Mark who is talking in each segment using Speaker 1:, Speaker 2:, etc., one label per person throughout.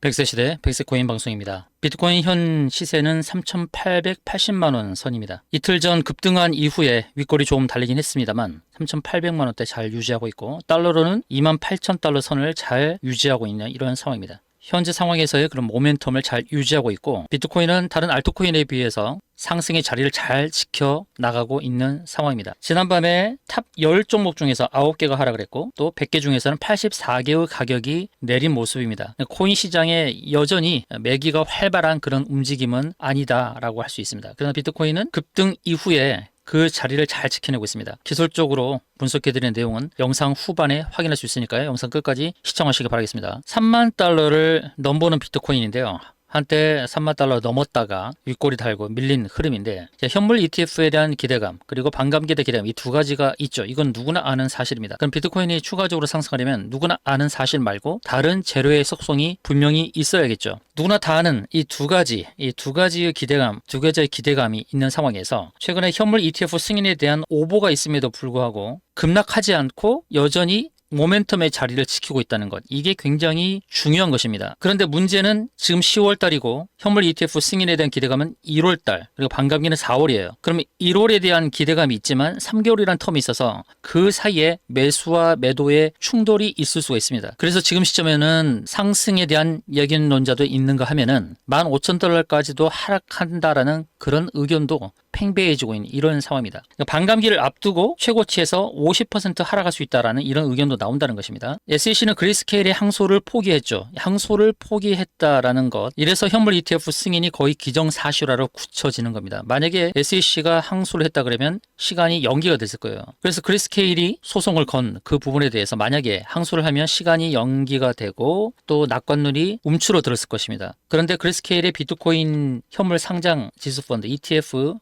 Speaker 1: 백세 시대 백세 코인 방송입니다. 비트코인 현 시세는 3,880만 원 선입니다. 이틀 전 급등한 이후에 윗골이 조금 달리긴 했습니다만 3,800만 원대 잘 유지하고 있고, 달러로는 28,000달러 선을 잘 유지하고 있는 이런 상황입니다. 현재 상황에서의 그런 모멘텀을 잘 유지하고 있고, 비트코인은 다른 알트코인에 비해서 상승의 자리를 잘 지켜 나가고 있는 상황입니다. 지난밤에 탑 10종목 중에서 9개가 하락을 했고, 또 100개 중에서는 84개의 가격이 내린 모습입니다. 코인 시장에 여전히 매기가 활발한 그런 움직임은 아니다라고 할 수 있습니다. 그러나 비트코인은 급등 이후에 그 자리를 잘 지켜내고 있습니다. 기술적으로 분석해드리는 내용은 영상 후반에 확인할 수 있으니까요. 영상 끝까지 시청하시기 바라겠습니다. 3만 달러를 넘보는 비트코인인데요. 한때 3만 달러 넘었다가 윗골이 달고 밀린 흐름인데, 현물 ETF에 대한 기대감, 그리고 반감기에 대한 기대감, 이 두 가지가 있죠. 이건 누구나 아는 사실입니다. 그럼 비트코인이 추가적으로 상승하려면 누구나 아는 사실 말고 다른 재료의 속성이 분명히 있어야겠죠. 누구나 다 아는 이 두 가지의 기대감, 두 가지의 기대감이 있는 상황에서 최근에 현물 ETF 승인에 대한 오보가 있음에도 불구하고 급락하지 않고 여전히 모멘텀의 자리를 지키고 있다는 것, 이게 굉장히 중요한 것입니다. 그런데 문제는 지금 10월 달이고 현물 ETF 승인에 대한 기대감은 1월 달, 그리고 반감기는 4월이에요. 그러면 1월에 대한 기대감이 있지만 3개월이라는 텀이 있어서 그 사이에 매수와 매도의 충돌이 있을 수가 있습니다. 그래서 지금 시점에는 상승에 대한 예견론자도 있는가 하면은 15,000달러까지도 하락한다라는 그런 의견도 팽배해지고 있는 이런 상황입니다. 그러니까 반감기를 앞두고 최고치에서 50% 하락할 수 있다라는 이런 의견도 나온다는 것입니다. SEC는 그레이스케일의 항소를 포기했죠. 항소를 포기했다라는 것. 이래서 현물 ETF 승인이 거의 기정사실화로 굳혀지는 겁니다. 만약에 SEC가 항소를 했다 그러면 시간이 연기가 됐을 거예요. 그래서 그레이스케일이 소송을 건 그 부분에 대해서 만약에 항소를 하면 시간이 연기가 되고 또 낙관론이 움츠러들었을 것입니다. 그런데 그레이스케일의 비트코인 현물 상장 지수펀드 ETF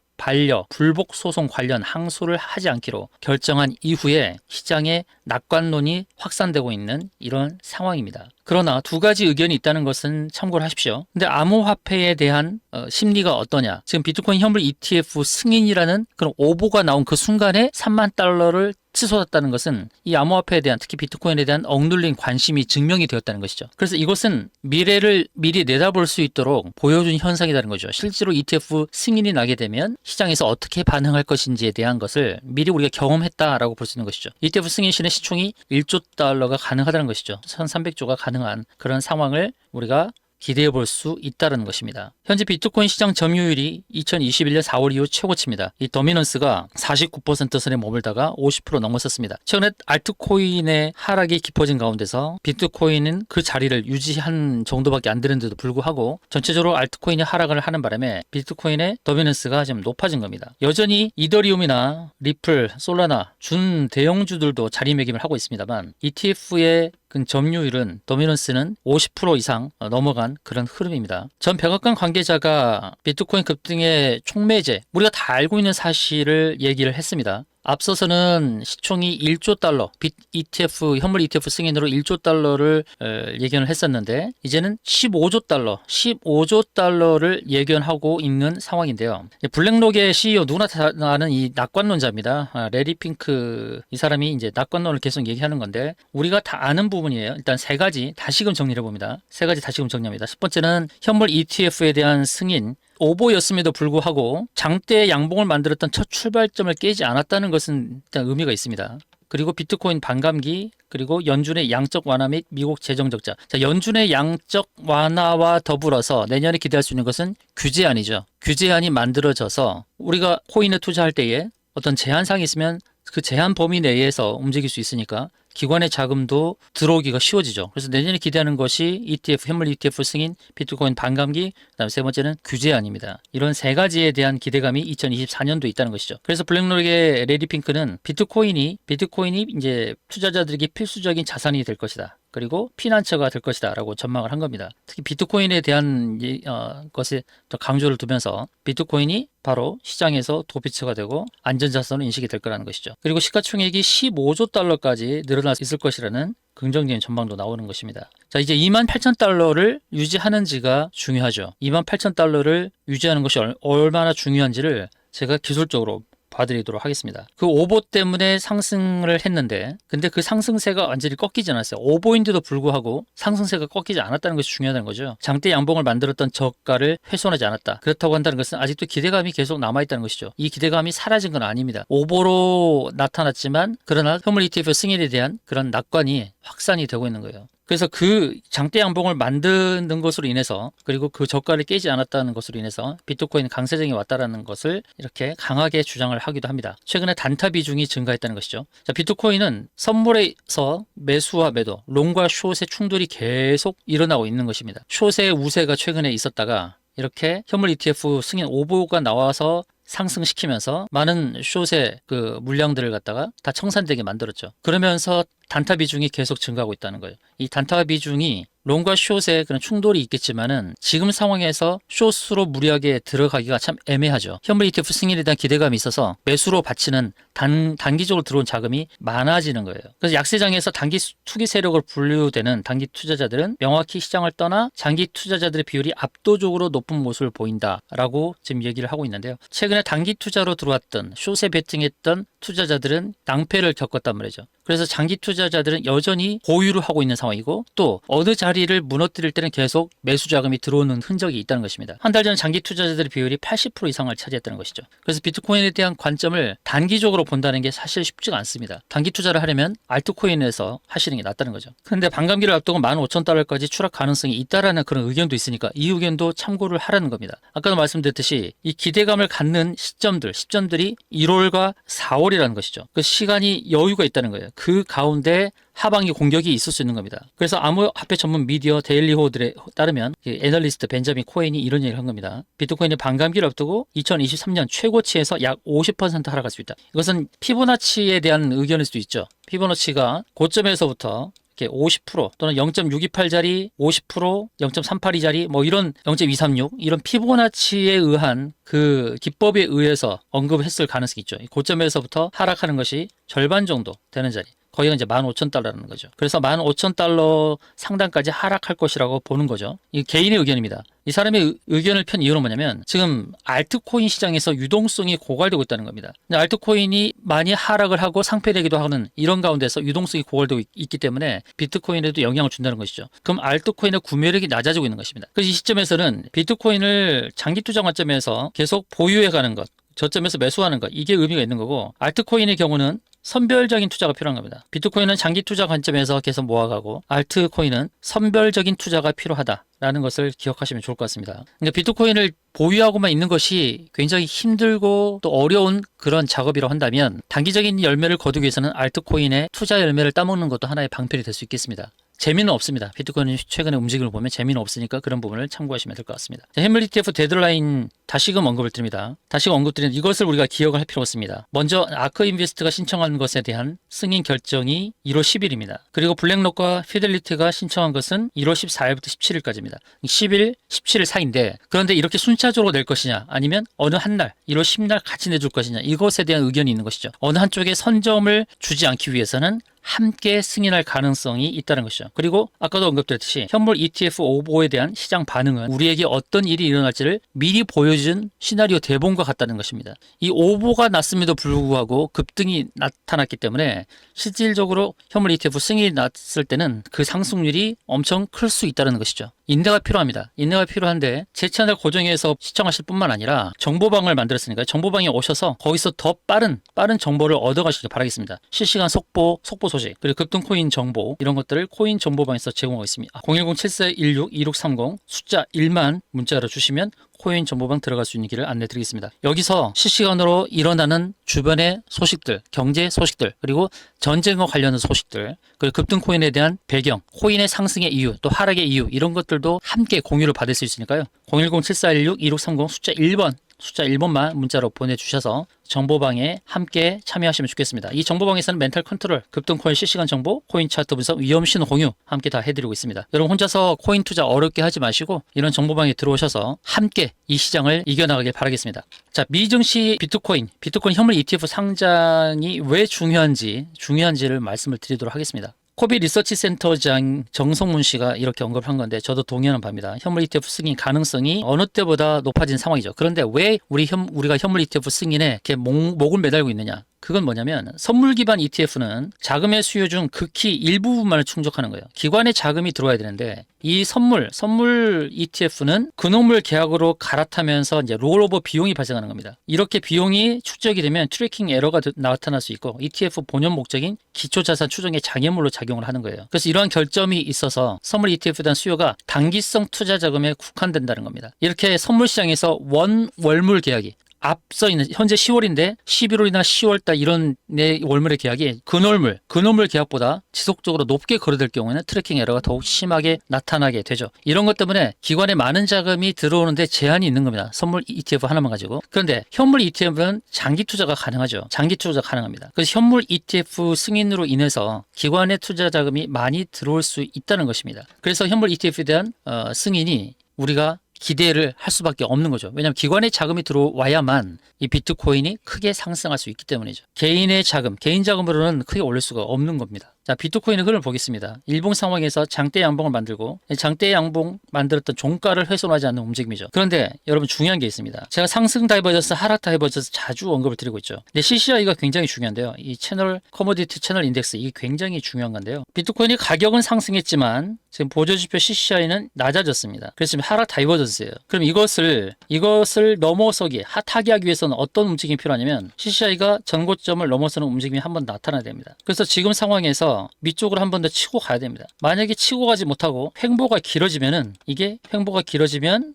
Speaker 1: 불복 소송 관련 항소를 하지 않기로 결정한 이후에 시장에 낙관론이 확산되고 있는 이런 상황입니다. 그러나 두 가지 의견이 있다는 것은 참고를 하십시오. 근데 암호화폐에 대한 심리가 어떠냐? 지금 비트코인 현물 ETF 승인이라는 그런 오보가 나온 그 순간에 3만 달러를 치솟았다는 것은 이 암호화폐에 대한, 특히 비트코인에 대한 억눌린 관심이 증명이 되었다는 것이죠. 그래서 이것은 미래를 미리 내다볼 수 있도록 보여준 현상이라는 거죠. 실제로 ETF 승인이 나게 되면 시장에서 어떻게 반응할 것인지에 대한 것을 미리 우리가 경험했다라고 볼 수 있는 것이죠. ETF 승인 시는 시총이 1조 달러가 가능하다는 것이죠. 1,300조가 가능한 그런 상황을 우리가 기대해 볼 수 있다는 것입니다. 현재 비트코인 시장 점유율이 2021년 4월 이후 최고치입니다. 이 더미넌스가 49% 선에 머물다가 50% 넘었었습니다. 최근에 알트코인의 하락이 깊어진 가운데서 비트코인은 그 자리를 유지한 정도밖에 안 되는데도 불구하고 전체적으로 알트코인이 하락을 하는 바람에 비트코인의 더미넌스가 좀 높아진 겁니다. 여전히 이더리움이나 리플, 솔라나 준 대형주들도 자리매김을 하고 있습니다만 ETF의 그 점유율은, 더미넌스는 50% 이상 넘어간 그런 흐름입니다. 전 백악관 관계자가 비트코인 급등의 촉매제, 우리가 다 알고 있는 사실을 얘기를 했습니다. 앞서서는 시총이 1조 달러, 현물 ETF 승인으로 1조 달러를 예견을 했었는데, 이제는 15조 달러를 예견하고 있는 상황인데요. 블랙록의 CEO, 누구나 다 아는 이 낙관론자입니다. 레리 핑크, 이 사람이 이제 낙관론을 계속 얘기하는 건데, 우리가 다 아는 부분이에요. 일단 세 가지 다시금 정리를 해봅니다. 세 가지 다시금 정리합니다. 첫 번째는 현물 ETF에 대한 승인, 오보였음에도 불구하고 장대 양봉을 만들었던 첫 출발점을 깨지 않았다는 것은 일단 의미가 있습니다. 그리고 비트코인 반감기, 그리고 연준의 양적 완화 및 미국 재정 적자. 자, 연준의 양적 완화와 더불어서 내년에 기대할 수 있는 것은 규제안이죠. 규제안이 만들어져서 우리가 코인에 투자할 때에 어떤 제한사항이 있으면 그 제한 범위 내에서 움직일 수 있으니까 기관의 자금도 들어오기가 쉬워지죠. 그래서 내년에 기대하는 것이 ETF, 현물 ETF 승인, 비트코인 반감기, 그다음에 세 번째는 규제안입니다. 이런 세 가지에 대한 기대감이 2024년도에 있다는 것이죠. 그래서 블랙록의 레디 핑크는 비트코인이 이제 투자자들에게 필수적인 자산이 될 것이다. 그리고 피난처가 될 것이다 라고 전망을 한 겁니다. 특히 비트코인에 대한 것에 더 강조를 두면서 비트코인이 바로 시장에서 도피처가 되고 안전자산으로 인식이 될 거라는 것이죠. 그리고 시가총액이 15조 달러까지 늘어날 수 있을 것이라는 긍정적인 전망도 나오는 것입니다. 자, 이제 28,000달러를 유지하는지가 중요하죠. 28,000달러를 유지하는 것이 얼마나 중요한지를 제가 기술적으로 봐드리도록 하겠습니다. 그 오보 때문에 상승을 했는데 근데 그 상승세가 완전히 꺾이지 않았어요. 오보인데도 불구하고 상승세가 꺾이지 않았다는 것이 중요하다는 거죠. 장대 양봉을 만들었던 저가를 훼손하지 않았다. 그렇다고 한다는 것은 아직도 기대감이 계속 남아있다는 것이죠. 이 기대감이 사라진 건 아닙니다. 오보로 나타났지만 그러나 현물 ETF 승인에 대한 그런 낙관이 확산이 되고 있는 거예요. 그래서 그 장대 양봉을 만드는 것으로 인해서 그리고 그 저가를 깨지 않았다는 것으로 인해서 비트코인 강세장이 왔다라는 것을 이렇게 강하게 주장을 하기도 합니다. 최근에 단타 비중이 증가했다는 것이죠. 자, 비트코인은 선물에서 매수와 매도, 롱과 숏의 충돌이 계속 일어나고 있는 것입니다. 숏의 우세가 최근에 있었다가 이렇게 현물 ETF 승인 오보가 나와서 상승시키면서 많은 숏의 그 물량들을 갖다가 다 청산되게 만들었죠. 그러면서 단타 비중이 계속 증가하고 있다는 거예요. 이 단타 비중이 롱과 숏의 그런 충돌이 있겠지만은 지금 상황에서 숏으로 무리하게 들어가기가 참 애매하죠. 현물 ETF 승인에 대한 기대감이 있어서 매수로 바치는 단기적으로 들어온 자금이 많아지는 거예요. 그래서 약세장에서 단기 투기 세력으로 분류되는 단기 투자자들은 명확히 시장을 떠나 장기 투자자들의 비율이 압도적으로 높은 모습을 보인다라고 지금 얘기를 하고 있는데요. 최근에 단기 투자로 들어왔던 숏에 베팅했던 투자자들은 낭패를 겪었단 말이죠. 그래서 장기 투자자들은 여전히 보유를 하고 있는 상황이고 또 어느 자리를 무너뜨릴 때는 계속 매수 자금이 들어오는 흔적이 있다는 것입니다. 한 달 전 장기 투자자들의 비율이 80% 이상을 차지했다는 것이죠. 그래서 비트코인에 대한 관점을 단기적으로 본다는 게 사실 쉽지가 않습니다. 단기 투자를 하려면 알트코인에서 하시는 게 낫다는 거죠. 그런데 반감기를 앞두고 15,000달러까지 추락 가능성이 있다라는 그런 의견도 있으니까 이 의견도 참고를 하라는 겁니다. 아까도 말씀드렸듯이 이 기대감을 갖는 시점들이 1월과 4월이라는 것이죠. 그 시간이 여유가 있다는 거예요. 그 가운데 하반기 공격이 있을 수 있는 겁니다. 그래서 암호화폐 전문 미디어 데일리호들에 따르면 애널리스트 벤자민 코엔이 이런 얘기를 한 겁니다. 비트코인이 반감기를 앞두고 2023년 최고치에서 약 50% 하락할 수 있다. 이것은 피보나치에 대한 의견일 수도 있죠. 피보나치가 고점에서부터 50% 또는 0.628짜리 50%, 0.382짜리 뭐 이런 0.236 이런 피보나치에 의한 그 기법에 의해서 언급했을 가능성이 있죠. 고점에서부터 하락하는 것이 절반 정도 되는 자리. 거기가 이제 15,000달러라는 거죠. 그래서 15,000달러 상단까지 하락할 것이라고 보는 거죠. 이 개인의 의견입니다. 이 사람의 의견을 편 이유는 뭐냐면 지금 알트코인 시장에서 유동성이 고갈되고 있다는 겁니다. 알트코인이 많이 하락을 하고 상폐되기도 하는 이런 가운데서 유동성이 고갈되고 있기 때문에 비트코인에도 영향을 준다는 것이죠. 그럼 알트코인의 구매력이 낮아지고 있는 것입니다. 그래서 이 시점에서는 비트코인을 장기 투자 관점에서 계속 보유해 가는 것, 저점에서 매수하는 것, 이게 의미가 있는 거고 알트코인의 경우는 선별적인 투자가 필요한 겁니다. 비트코인은 장기 투자 관점에서 계속 모아가고 알트코인은 선별적인 투자가 필요하다라는 것을 기억하시면 좋을 것 같습니다. 그러니까 비트코인을 보유하고만 있는 것이 굉장히 힘들고 또 어려운 그런 작업이라고 한다면 단기적인 열매를 거두기 위해서는 알트코인의 투자 열매를 따먹는 것도 하나의 방편이 될 수 있겠습니다. 재미는 없습니다. 비트코인이 최근에 움직임을 보면 재미는 없으니까 그런 부분을 참고하시면 될 것 같습니다. 현물 ETF 데드라인 다시금 언급을 드립니다. 다시금 언급드리는 이것을 우리가 기억을 할 필요가 있습니다. 먼저 아크 인베스트가 신청한 것에 대한 승인 결정이 1월 10일입니다. 그리고 블랙록과 피델리티가 신청한 것은 1월 14일부터 17일까지입니다. 10일, 17일 사이인데 그런데 이렇게 순차적으로 낼 것이냐 아니면 어느 한 날, 1월 10일 같이 내줄 것이냐 이것에 대한 의견이 있는 것이죠. 어느 한쪽에 선점을 주지 않기 위해서는 함께 승인할 가능성이 있다는 것이죠. 그리고 아까도 언급드렸듯이 현물 ETF 오보에 대한 시장 반응은 우리에게 어떤 일이 일어날지를 미리 보여준 시나리오 대본과 같다는 것입니다. 이 오보가 났음에도 불구하고 급등이 나타났기 때문에 실질적으로 현물 ETF 승인이 났을 때는 그 상승률이 엄청 클 수 있다는 것이죠. 인내가 필요합니다. 인내가 필요한데 제 채널 고정해서 시청하실 뿐만 아니라 정보방을 만들었으니까 정보방에 오셔서 거기서 더 빠른 정보를 얻어가시길 바라겠습니다. 실시간 속보 소식 그리고 급등코인 정보 이런 것들을 코인 정보방에서 제공하고 있습니다. 010-7416-2630 숫자 1만 문자로 주시면 코인 정보방 들어갈 수 있는 길을 안내 드리겠습니다. 여기서 실시간으로 일어나는 주변의 소식들, 경제 소식들, 그리고 전쟁과 관련된 소식들, 그리고 급등 코인에 대한 배경, 코인의 상승의 이유, 또 하락의 이유 이런 것들도 함께 공유를 받을 수 있으니까요. 010-7416-2630 숫자 1번만 문자로 보내주셔서 정보방에 함께 참여하시면 좋겠습니다. 이 정보방에서는 멘탈 컨트롤, 급등코인 실시간 정보, 코인 차트 분석, 위험 신호 공유 함께 다 해드리고 있습니다. 여러분 혼자서 코인 투자 어렵게 하지 마시고 이런 정보방에 들어오셔서 함께 이 시장을 이겨나가길 바라겠습니다. 자, 미증시 비트코인 현물 ETF 상장이 왜 중요한지를 말씀을 드리도록 하겠습니다. 코비 리서치 센터장 정성문 씨가 이렇게 언급한 건데 저도 동의하는 바입니다. 현물 ETF 승인 가능성이 어느 때보다 높아진 상황이죠. 그런데 왜 우리가 현물 ETF 승인에 이렇게 목을 매달고 있느냐? 그건 뭐냐면 선물 기반 ETF는 자금의 수요 중 극히 일부분만을 충족하는 거예요. 기관의 자금이 들어와야 되는데 이 선물 ETF는 근원물 계약으로 갈아타면서 이제 롤오버 비용이 발생하는 겁니다. 이렇게 비용이 축적이 되면 트래킹 에러가 나타날 수 있고 ETF 본연 목적인 기초자산 추정의 장애물로 작용을 하는 거예요. 그래서 이러한 결점이 있어서 선물 ETF에 대한 수요가 단기성 투자 자금에 국한된다는 겁니다. 이렇게 선물 시장에서 월물 계약이 앞서 있는 현재 10월인데 11월이나 10월달 이런 내 월물의 계약이 근월물 계약보다 지속적으로 높게 거래될 경우에는 트래킹 에러가 더욱 심하게 나타나게 되죠. 이런 것 때문에 기관에 많은 자금이 들어오는데 제한이 있는 겁니다. 선물 ETF 하나만 가지고. 그런데 현물 ETF는 장기 투자가 가능하죠. 장기 투자가 가능합니다. 그래서 현물 ETF 승인으로 인해서 기관의 투자 자금이 많이 들어올 수 있다는 것입니다. 그래서 현물 ETF에 대한 승인이 우리가 기대를 할 수밖에 없는 거죠. 왜냐하면 기관의 자금이 들어와야만 이 비트코인이 크게 상승할 수 있기 때문이죠. 개인 자금으로는 크게 올릴 수가 없는 겁니다. 자, 비트코인의 흐름을 보겠습니다. 일봉 상황에서 장대 양봉을 만들고 장대 양봉 만들었던 종가를 훼손하지 않는 움직임이죠. 그런데 여러분 중요한 게 있습니다. 제가 상승 다이버전스, 하락 다이버전스 자주 언급을 드리고 있죠. 근데 CCI가 굉장히 중요한데요. 이 커머디티 채널 인덱스 이게 굉장히 중요한 건데요. 비트코인이 가격은 상승했지만 지금 보조지표 CCI는 낮아졌습니다. 그래서 지금 하락 다이버전스예요. 그럼 이것을 넘어서기, 타기하기 위해서는 어떤 움직임이 필요하냐면 CCI가 전고점을 넘어서는 움직임이 한번 나타나야 됩니다. 그래서 지금 상황에서 밑쪽으로 한 번 더 치고 가야 됩니다. 만약에 치고 가지 못하고 횡보가 길어지면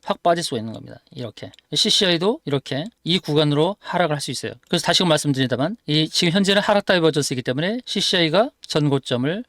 Speaker 1: 확 빠질 수가 있는 겁니다. 이렇게 CCI도 이렇게 이 구간으로 하락을 할 수 있어요. 그래서 다시금 말씀드린다만 지금 현재는 하락 다이버전스이기 때문에 CCI가 전고점을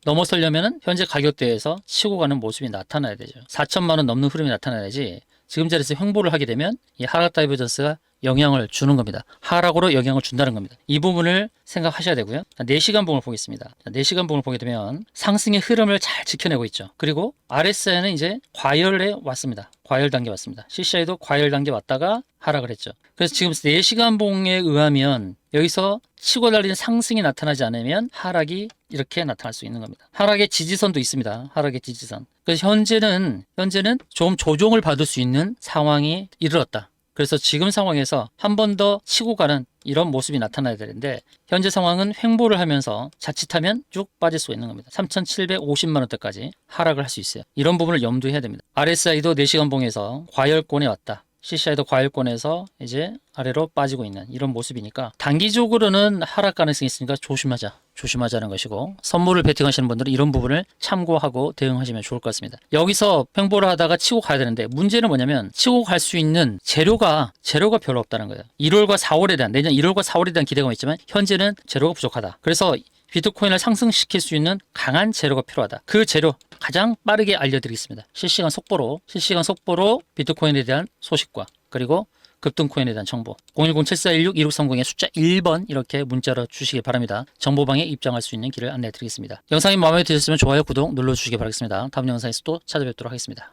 Speaker 1: 넘어서려면 현재 가격대에서 치고 가는 모습이 나타나야 되죠. 4천만 원 넘는 흐름이 나타나야지 지금 자리에서 횡보를 하게 되면 이 하락 다이버전스가 영향을 주는 겁니다. 하락으로 영향을 준다는 겁니다. 이 부분을 생각하셔야 되고요. 4시간 봉을 보겠습니다. 4시간 봉을 보게 되면 상승의 흐름을 잘 지켜내고 있죠. 그리고 RSI는 이제 과열에 왔습니다. 과열 단계 왔습니다. CCI도 과열 단계 왔다가 하락을 했죠. 그래서 지금 4시간 봉에 의하면 여기서 치고 달리는 상승이 나타나지 않으면 하락이 이렇게 나타날 수 있는 겁니다. 하락의 지지선도 있습니다. 하락의 지지선. 그래서 현재는 좀 조정을 받을 수 있는 상황이 이르렀다. 그래서 지금 상황에서 한 번 더 치고 가는 이런 모습이 나타나야 되는데 현재 상황은 횡보를 하면서 자칫하면 쭉 빠질 수 있는 겁니다. 3,750만 원대까지 하락을 할 수 있어요. 이런 부분을 염두해야 됩니다. RSI도 4시간 봉에서 과열권에 왔다. CCI도 과열권에서 이제 아래로 빠지고 있는 이런 모습이니까 단기적으로는 하락 가능성이 있으니까 조심하자는 것이고 선물을 베팅하시는 분들은 이런 부분을 참고하고 대응하시면 좋을 것 같습니다. 여기서 횡보를 하다가 치고 가야 되는데 문제는 뭐냐면 치고 갈 수 있는 재료가 별로 없다는 거예요. 1월과 4월에 대한 내년 1월과 4월에 대한 기대감이 있지만 현재는 재료가 부족하다. 그래서 비트코인을 상승시킬 수 있는 강한 재료가 필요하다. 그 재료 가장 빠르게 알려드리겠습니다. 실시간 속보로 비트코인에 대한 소식과 그리고 급등코인에 대한 정보 010-7416-2630의 숫자 1번 이렇게 문자로 주시기 바랍니다. 정보방에 입장할 수 있는 길을 안내해 드리겠습니다. 영상이 마음에 드셨으면 좋아요, 구독 눌러주시기 바라겠습니다. 다음 영상에서 또 찾아뵙도록 하겠습니다.